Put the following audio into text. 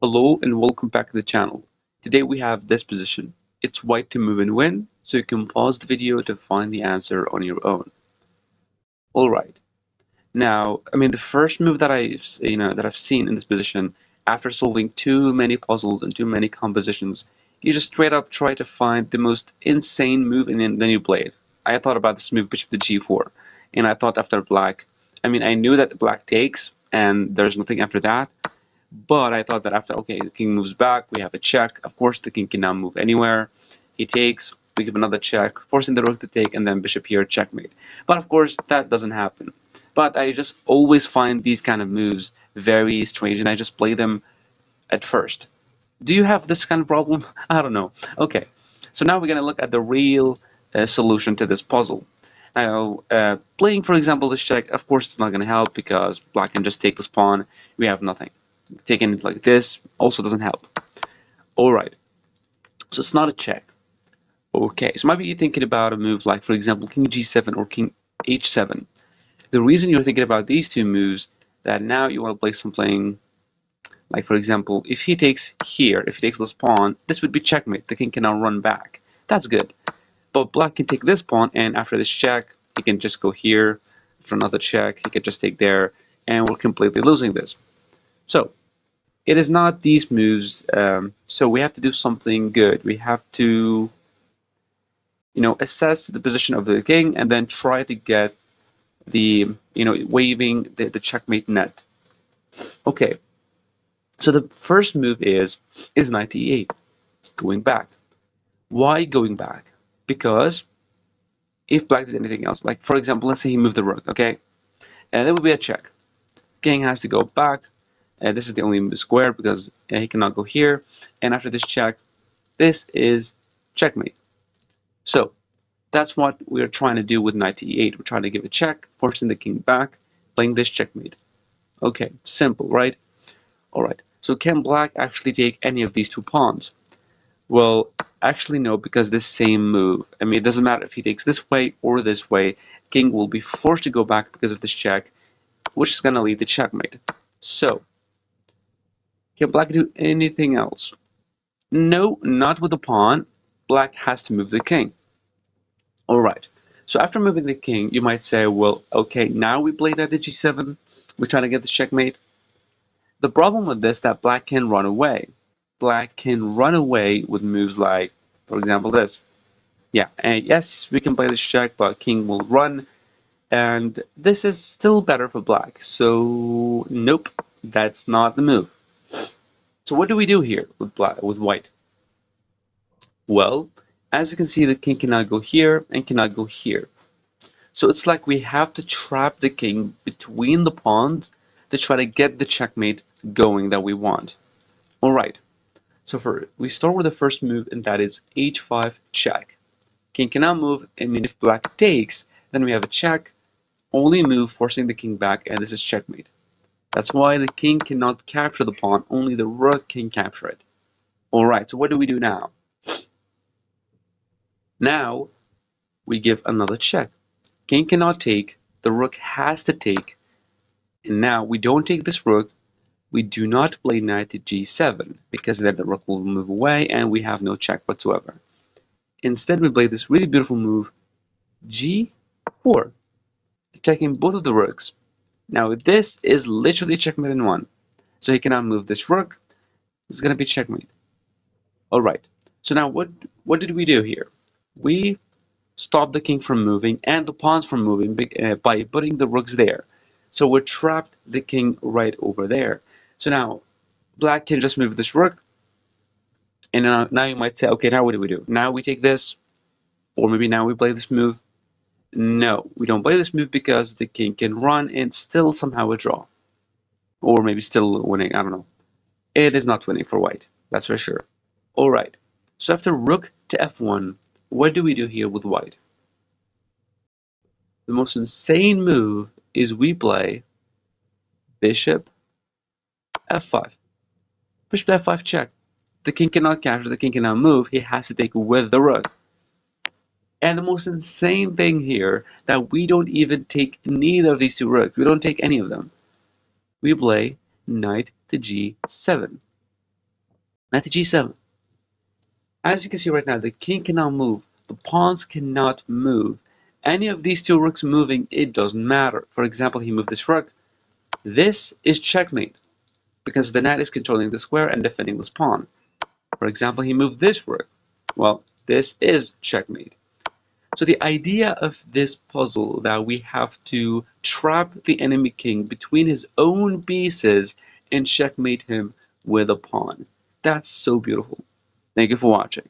Hello and welcome back to the channel. Today we have this position. It's white to move and win, so you can pause the video to find the answer on your own. Alright, now, the first move that I've seen in this position, after solving too many puzzles and too many compositions, you just straight up try to find the most insane move and then you play it. I thought about this move bishop to g4, and I thought after black, I knew that black takes, and there's nothing after that. But I thought that after, okay, the king moves back, we have a check. Of course, the king cannot move anywhere. He takes, we give another check, forcing the rook to take, and then bishop here, checkmate. But of course, that doesn't happen. But I just always find these kind of moves very strange, and I just play them at first. Do you have this kind of problem? I don't know. Okay, so now we're going to look at the real solution to this puzzle. Now, playing, for example, this check, of course, it's not going to help because black can just take this pawn. We have nothing. Taking it like this also doesn't help. Alright, so it's not a check. Okay, so maybe you're thinking about a move like, for example, king g7 or king h7. The reason you're thinking about these two moves, that now you want to play something like, for example, if he takes here, if he takes this pawn, this would be checkmate. The king cannot run back. That's good. But black can take this pawn, and after this check, he can just go here for another check. He can just take there, and we're completely losing this. So, it is not these moves, so we have to do something good. We have to, assess the position of the king and then try to get the, waving the checkmate net. Okay, so the first move is knight e8, going back. Why going back? Because if black did anything else, like for example, let's say he moved the rook, okay, and there would be a check. King has to go back. This is the only square because he cannot go here. And after this check, this is checkmate. So that's what we're trying to do with knight to e8. We're trying to give a check, forcing the king back, playing this checkmate. Okay, simple, right? All right. So can black actually take any of these two pawns? Well, actually no, because this same move. It doesn't matter if he takes this way or this way. King will be forced to go back because of this check, which is going to lead to checkmate. So can black do anything else? No, not with the pawn. Black has to move the king. Alright, so after moving the king, you might say, well, okay, now we played at the g7. We're trying to get the checkmate. The problem with this is that black can run away. Black can run away with moves like, for example, this. Yeah, and yes, we can play this check, but king will run. And this is still better for black. So, nope, that's not the move. So what do we do here with white? Well, as you can see, the king cannot go here and cannot go here. So it's like we have to trap the king between the pawns to try to get the checkmate going that we want. Alright, so we start with the first move, and that is h5 check. King cannot move, if black takes, then we have a check, only move forcing the king back, and this is checkmate. That's why the king cannot capture the pawn, only the rook can capture it. Alright, so what do we do now? Now, we give another check. King cannot take, the rook has to take, and now we don't take this rook, we do not play knight to g7, because then the rook will move away and we have no check whatsoever. Instead, we play this really beautiful move, g4, attacking both of the rooks. Now this is literally checkmate in one, so he cannot move this rook. It's going to be checkmate. Alright, so now what did we do here? We stopped the king from moving and the pawns from moving by putting the rooks there. So we're trapped the king right over there. So now black can just move this rook, and now you might say, okay, now what do we do? Now we take this, or maybe now we play this move. No, we don't play this move because the king can run and still somehow withdraw. Or maybe still winning, I don't know. It is not winning for white, that's for sure. Alright, so after rook to f1, what do we do here with white? The most insane move is we play bishop f5. Bishop to f5 check. The king cannot capture, the king cannot move, he has to take with the rook. And the most insane thing here, that we don't even take neither of these two rooks. We don't take any of them. We play knight to g7. Knight to g7. As you can see right now, the king cannot move. The pawns cannot move. Any of these two rooks moving, it doesn't matter. For example, he moved this rook. This is checkmate because the knight is controlling the square and defending this pawn. For example, he moved this rook. Well, this is checkmate. So the idea of this puzzle that we have to trap the enemy king between his own pieces and checkmate him with a pawn. That's so beautiful. Thank you for watching.